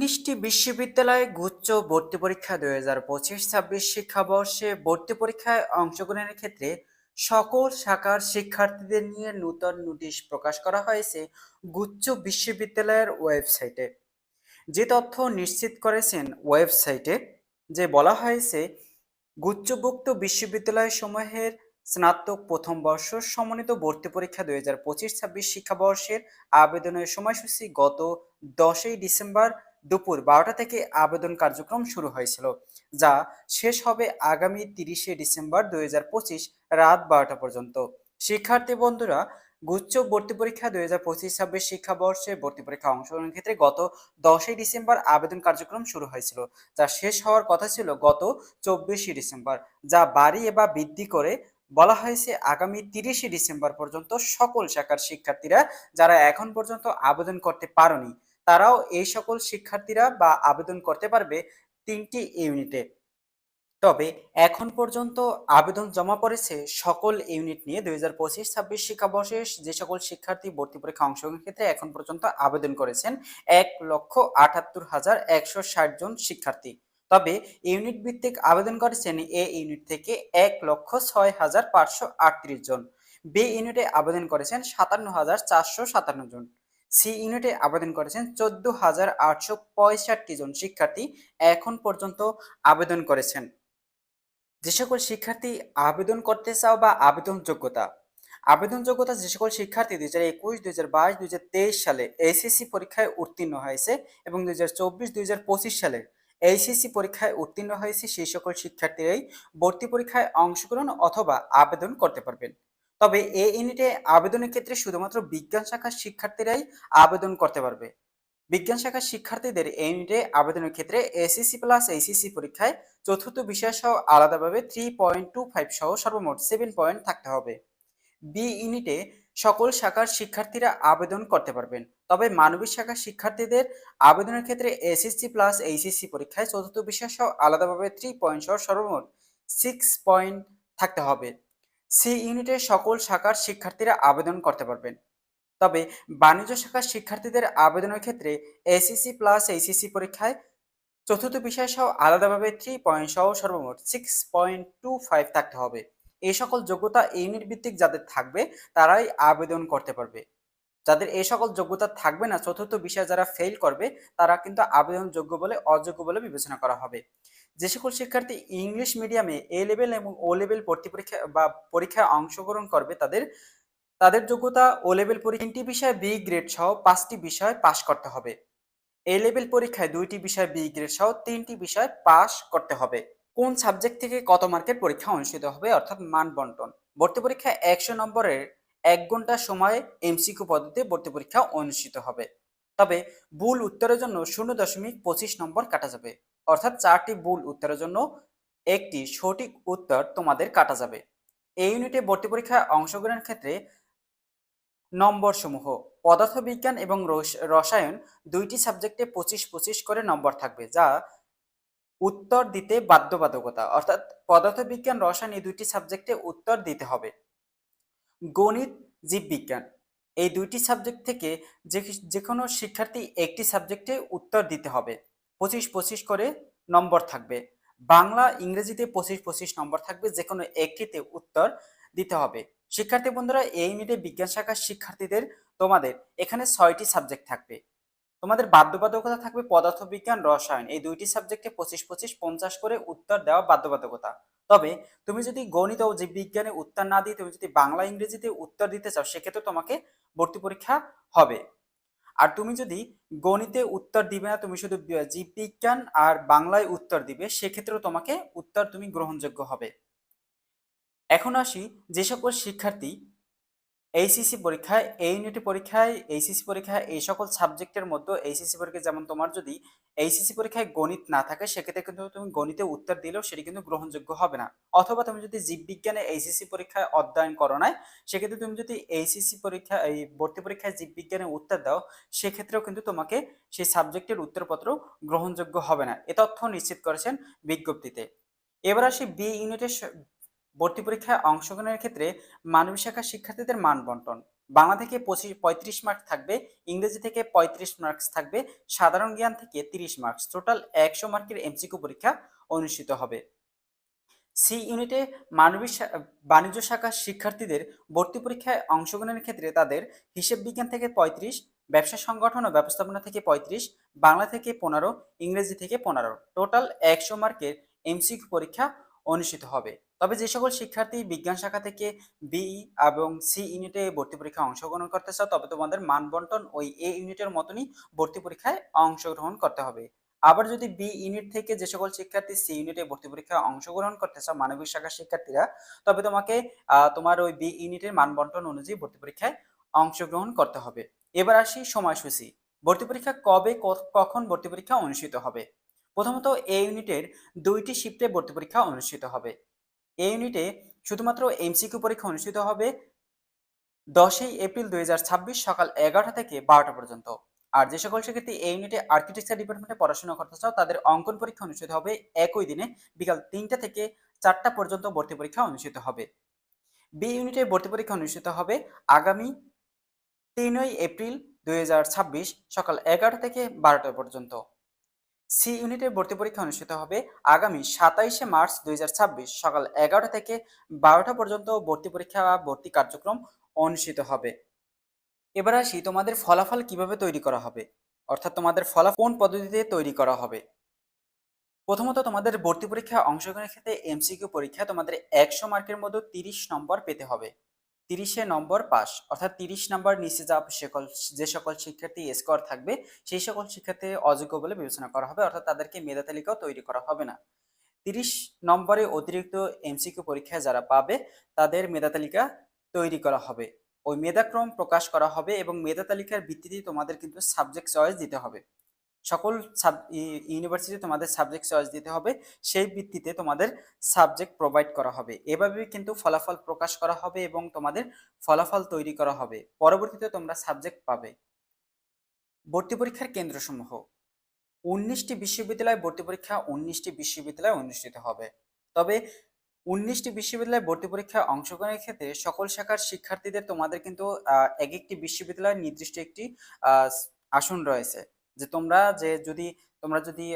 19টি বিশ্ববিদ্যালয়ে গুচ্ছ ভর্তি পরীক্ষা 2025-26 শিক্ষাবর্ষে ভর্তি পরীক্ষায় অংশগ্রহণের ক্ষেত্রে সকল শাখার শিক্ষার্থীদের নিয়ে নূতন নোটিশ প্রকাশ করা হয়েছে গুচ্ছ বিশ্ববিদ্যালয়ের ওয়েবসাইটে। যে তথ্য নিশ্চিত করেছেন ওয়েবসাইটে, যে বলা হয়েছে গুচ্ছভুক্ত বিশ্ববিদ্যালয়সমূহের স্নাতক প্রথম বর্ষ সমন্বিত ভর্তি পরীক্ষা 2025-26 শিক্ষাবর্ষের আবেদনের সময়সূচি গত 10ই ডিসেম্বর দুপুর 12টা থেকে আবেদন কার্যক্রম শুরু হয়েছিল, যা শেষ হবে আগামী 30শে ডিসেম্বর 2025 রাত 12টা পর্যন্ত। শিক্ষার্থী বন্ধুরা, গুচ্ছ ভর্তি পরীক্ষা 2025-26 শিক্ষাবর্ষে ভর্তি পরীক্ষা অংশগ্রহণের ক্ষেত্রে গত 10ই ডিসেম্বর আবেদন কার্যক্রম শুরু হয়েছিল, যা শেষ হওয়ার কথা ছিল গত 24শে ডিসেম্বর, যা বাড়িয়ে বা বৃদ্ধি করে বলা হয়েছে আগামী 30শে ডিসেম্বর পর্যন্ত সকল শাখার শিক্ষার্থীরা যারা এখন পর্যন্ত আবেদন করতে পারেনি, তারাও এই সকল শিক্ষার্থীরা বা আবেদন করতে পারবে 3টি ইউনিটে। তবে এখন পর্যন্ত আবেদন জমা পড়েছে সকল ইউনিট নিয়ে 2025-26 শিক্ষাবর্ষে যে সকল শিক্ষার্থী ভর্তি পরীক্ষা অংশগ্রহণের ক্ষেত্রে এখন পর্যন্ত আবেদন করেছেন 1,78,160 জন শিক্ষার্থী। তবে ইউনিট ভিত্তিক আবেদন করেছেন এ ইউনিট থেকে 1,06,538 জন, বি ইউনিটে আবেদন করেছেন 57,457 জন, সি ইউনিটে আবেদন করেছেন 14,865 জন শিক্ষার্থী এখন পর্যন্ত আবেদন করেছেন। যে সকল শিক্ষার্থী আবেদন করতে চাও বা আবেদন যোগ্যতা যে সকল শিক্ষার্থী 2021, 2022, 2023 সালে এইচএসসি পরীক্ষায় উত্তীর্ণ হয়েছে এবং 2024, 2025 সালে এইচএসসি পরীক্ষায় উত্তীর্ণ হয়েছে, সেই সকল শিক্ষার্থীরাই ভর্তি পরীক্ষায় অংশগ্রহণ অথবা আবেদন করতে পারবেন। তবে এই ইউনিটে আবেদনের ক্ষেত্রে শুধুমাত্র বিজ্ঞান শাখার শিক্ষার্থীরাই আবেদন করতে পারবে। বিজ্ঞান শাখার শিক্ষার্থীদের এই ইউনিটে আবেদনের ক্ষেত্রে এসএসসি প্লাস এইচএসসি পরীক্ষায় চতুর্থ বিষয় সহ আলাদাভাবে 3.25 সহ সর্বমোট 7 পয়েন্ট থাকতে হবে। বি ইউনিটে সকল শাখার শিক্ষার্থীরা আবেদন করতে পারবেন, তবে মানবিক শাখার শিক্ষার্থীদের আবেদনের ক্ষেত্রে এসএসসি প্লাস এইচএসসি পরীক্ষায় চতুর্থ বিষয় সহ আলাদাভাবে 3 পয়েন্ট সহ সর্বমোট 6 পয়েন্ট থাকতে হবে। সি ইউনিটে সকল শাখার শিক্ষার্থীরা আবেদন করতে পারবেন, তবে বাণিজ্য শাখার শিক্ষার্থীদের আবেদনের ক্ষেত্রে এসএসসি প্লাস এইচএসসি পরীক্ষায় চতুর্থ বিষয় সহ আলাদাভাবে 3 পয়েন্ট সহ সর্বমোট 6.25 থাকতে হবে। এই সকল যোগ্যতা ইউনিট ভিত্তিক যাদের থাকবে তারাই আবেদন করতে পারবে। যাদের এই সকল যোগ্যতা থাকবে না, চতুর্থ বিষয়ে যারা ফেল করবে, তারা কিন্তু আবেদন যোগ্য বলে অযোগ্য বলে বিবেচনা করা হবে। যে সকল শিক্ষার্থী ইংলিশ মিডিয়ামে এ লেভেল এবং ও লেভেল ভর্তি পরীক্ষা বা পরীক্ষায় অংশগ্রহণ করবে, তাদের তাদের যোগ্যতা ও লেভেল পরীক্ষা 3টি বিষয়ে বি গ্রেড সহ 5টি বিষয় পাশ করতে হবে। এ লেভেল পরীক্ষায় 2টি বিষয় বি গ্রেড সহ 3টি বিষয় পাশ করতে হবে। কোন সাবজেক্ট থেকে কত মার্কের পরীক্ষা অনুষ্ঠিত হবে, অর্থাৎ মান বন্টন। ভর্তি পরীক্ষায় 100 নম্বরের 1 ঘন্টা সময়ে এমসিকিউ পদ্ধতিতে ভর্তি পরীক্ষা অনুষ্ঠিত হবে। তবে ভুল উত্তরের জন্য 0.25 নম্বর কাটা যাবে, অর্থাৎ 4টি ভুল উত্তরের জন্য একটি সঠিক উত্তর তোমাদের কাটা যাবে। এই ইউনিটে ভর্তি পরীক্ষায় অংশগ্রহণের ক্ষেত্রে নম্বর সমূহ: পদার্থবিজ্ঞান এবং রসায়ন 2টি সাবজেক্টে 25-25 করে নম্বর থাকবে, যা উত্তর দিতে বাধ্যবাধকতা, অর্থাৎ পদার্থবিজ্ঞান, রসায়ন এই 2টি সাবজেক্টে উত্তর দিতে হবে। গণিত, জীববিজ্ঞান এই 2টি সাবজেক্ট থেকে যে কোনো শিক্ষার্থী একটি সাবজেক্টে উত্তর দিতে হবে, 25-25 করে নম্বর থাকবে। বাংলা, ইংরেজিতে 25-25 নম্বর থাকবে, যে কোনো একটিতে উত্তর দিতে হবে। শিক্ষার্থী বন্ধুরা, এই ইউনিটে বিজ্ঞান শাখার শিক্ষার্থীদের তোমাদের এখানে 6টি সাবজেক্ট থাকবে। তোমাদের বাধ্যবাধকতা থাকবে পদার্থবিজ্ঞান, রসায়ন এই 2টি সাবজেক্টে 25-25 50 করে উত্তর দেওয়া বাধ্যবাধকতা। তবে তুমি যদি গণিত ও জীববিজ্ঞানে উত্তর না দিয়ে তুমি যদি বাংলা, ইংরেজিতে উত্তর দিতে চাও, সেক্ষেত্রে তোমাকে ভর্তি পরীক্ষা হবে। আর তুমি যদি গণিতে উত্তর দিবে না, তুমি শুধু জীববিজ্ঞান আর বাংলায় উত্তর দিবে, সেক্ষেত্রেও তোমাকে উত্তর তুমি গ্রহণযোগ্য হবে। এখন আসি যে সকল শিক্ষার্থী এইচএসসি পরীক্ষায় এইচএসসি পরীক্ষায় এই সকল সাবজেক্টের মধ্যে এইচএসসি পরীক্ষায়, যেমন তোমার যদি এইচএসসি পরীক্ষায় গণিত না থাকে, সেক্ষেত্রে কিন্তু তুমি গণিতে উত্তর দিলেও সেটি কিন্তু গ্রহণযোগ্য হবে না। অথবা তুমি যদি জীববিজ্ঞানে এইচএসসি পরীক্ষায় অধ্যয়ন করো না, সেক্ষেত্রে তুমি যদি এইচএসসি পরীক্ষা এই ভর্তি পরীক্ষায় জীববিজ্ঞানে উত্তর দাও, সেক্ষেত্রেও কিন্তু তোমাকে সেই সাবজেক্টের উত্তরপত্র গ্রহণযোগ্য হবে না। এ তথ্য নিশ্চিত করেছেন বিজ্ঞপ্তিতে। এবার আসি বি ইউনিটের ভর্তি পরীক্ষায় অংশগ্রহণের ক্ষেত্রে মানবিক শাখার শিক্ষার্থীদের মান বন্টন। বাংলা থেকে 35 মার্কস থাকবে, ইংরেজি থেকে 35 মার্কস থাকবে, সাধারণ জ্ঞান থেকে 30 মার্কস, টোটাল 100 মার্কের এমসিকিউ পরীক্ষা অনুষ্ঠিত হবে। সি ইউনিটে মানবিক বাণিজ্য শাখার শিক্ষার্থীদের ভর্তি পরীক্ষায় অংশগ্রহণের ক্ষেত্রে তাদের হিসেব বিজ্ঞান থেকে 35, ব্যবসা সংগঠন ও ব্যবস্থাপনা থেকে 35, বাংলা থেকে 15, ইংরেজি থেকে 15, টোটাল 100 মার্কের এমসিকিউ পরীক্ষা অনুষ্ঠিত হবে। তবে যে সকল শিক্ষার্থী বিজ্ঞান শাখা থেকে বি এবং সি ইউনিটে ভর্তি পরীক্ষায় অংশগ্রহণ করতে চাও, তবে তোমাদের মান বন্টন ওই এ ইউনিটের মতনই ভর্তি পরীক্ষায় অংশগ্রহণ করতে হবে। আবার যদি বি ইউনিট থেকে যে সকল শিক্ষার্থী সি ইউনিটে ভর্তি পরীক্ষায় অংশগ্রহণ করতে চাও মানবিক শাখার শিক্ষার্থীরা, তবে তোমাকে তোমার ওই বি ইউনিটের মান বন্টন অনুযায়ী ভর্তি পরীক্ষায় অংশগ্রহণ করতে হবে। এবার আসি সময়সূচি। ভর্তি পরীক্ষা কবে কখন ভর্তি পরীক্ষা অনুষ্ঠিত হবে? প্রথমত এ ইউনিটের 2টি শিফটে ভর্তি পরীক্ষা অনুষ্ঠিত হবে। এ ইউনিটে শুধুমাত্র এমসিকিউ পরীক্ষা অনুষ্ঠিত হবে 10ই এপ্রিল 2026 সকাল 11টা থেকে 12টা পর্যন্ত। আর যে সকল শিক্ষার্থী এই ইউনিটে আর্কিটেকচার ডিপার্টমেন্টে পড়াশোনা করতে চাও, তাদের অঙ্কন পরীক্ষা অনুষ্ঠিত হবে একই দিনে বিকাল 3টা থেকে 4টা পর্যন্ত ভর্তি পরীক্ষা অনুষ্ঠিত হবে। বি ইউনিটে ভর্তি পরীক্ষা অনুষ্ঠিত হবে আগামী 3ই এপ্রিল 2026 সকাল 11টা থেকে 12টা পর্যন্ত। সি ইউনিটের ভর্তি পরীক্ষা অনুষ্ঠিত হবে আগামী 27শে মার্চ 2026 সকাল 11টা থেকে 12টা পর্যন্ত ভর্তি পরীক্ষা বা ভর্তি কার্যক্রম অনুষ্ঠিত হবে। এবার আসি তোমাদের ফলাফল কিভাবে তৈরি করা হবে, অর্থাৎ তোমাদের ফলাফল কোন পদ্ধতিতে তৈরি করা হবে। প্রথমত তোমাদের ভর্তি পরীক্ষায় অংশগ্রহণের ক্ষেত্রে এমসিকিউ পরীক্ষা তোমাদের 100 মার্কের মধ্যে 30 নম্বর পেতে হবে। 30-এ নম্বর পাস, অর্থাৎ 30 নম্বর নিচে যে সকল শিক্ষার্থী স্কোর থাকবে সেই সকল শিক্ষার্থী অযোগ্য বলে বিবেচনা করা হবে, অর্থাৎ তাদেরকে মেধা তালিকাও তৈরি করা হবে না। 30 নম্বরে অতিরিক্ত এমসিকিউ পরীক্ষায় যারা পাবে তাদের মেধা তালিকা তৈরি করা হবে, ওই মেধাক্রম প্রকাশ করা হবে এবং মেধা তালিকার ভিত্তিতে তোমাদের কিন্তু সাবজেক্ট চয়েস দিতে হবে। সকল ইউনিভার্সিটি তোমাদের সাবজেক্ট চয়েস দিতে হবে, সেই ভিত্তিতে তোমাদের সাবজেক্ট প্রোভাইড করা হবে। এভাবে কিন্তু ফলাফল প্রকাশ করা হবে এবং তোমাদের ফলাফল তৈরি করা হবে, পরবর্তীতে তোমরা সাবজেক্ট পাবে। ভর্তি পরীক্ষার কেন্দ্রসমূহ 19টি বিশ্ববিদ্যালয় ভর্তি পরীক্ষা 19টি বিশ্ববিদ্যালয়ে অনুষ্ঠিত হবে। তবে 19টি বিশ্ববিদ্যালয়ে ভর্তি পরীক্ষায় অংশগ্রহণের ক্ষেত্রে সকল শাখার শিক্ষার্থীদের তোমাদের কিন্তু এক একটি বিশ্ববিদ্যালয়ের নির্দিষ্ট একটি আসন রয়েছে, যে তোমরা যদি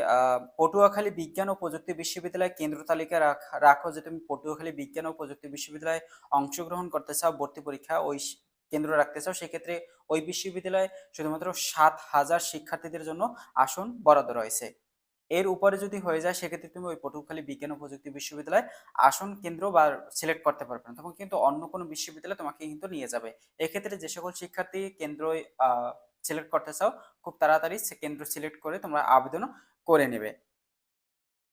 পটুয়াখালী বিজ্ঞান ও প্রযুক্তি বিশ্ববিদ্যালয় কেন্দ্র তালিকায় রাখো যে তুমি পটুয়াখালী বিজ্ঞান ও প্রযুক্তি বিশ্ববিদ্যালয়ে অংশগ্রহণ করতে চাও, ভর্তি পরীক্ষা ওই কেন্দ্র রাখতে চাও, সেক্ষেত্রে ওই বিশ্ববিদ্যালয়ে শুধুমাত্র 7,000 শিক্ষার্থীদের জন্য আসন বরাদ্দ রয়েছে। এর উপরে যদি হয়ে যায় সেক্ষেত্রে তুমি ওই পটুয়াখালী বিজ্ঞান ও প্রযুক্তি বিশ্ববিদ্যালয়ে আসন কেন্দ্র বা সিলেক্ট করতে পারবে না, তখন কিন্তু অন্য কোনো বিশ্ববিদ্যালয় তোমাকে কিন্তু নিয়ে যাবে। এক্ষেত্রে যে সকল শিক্ষার্থী কেন্দ্র সিলেক্ট করতে চাও, খুব তাড়াতাড়ি সে কেন্দ্র সিলেক্ট করে তোমরা আবেদন করে নেবে।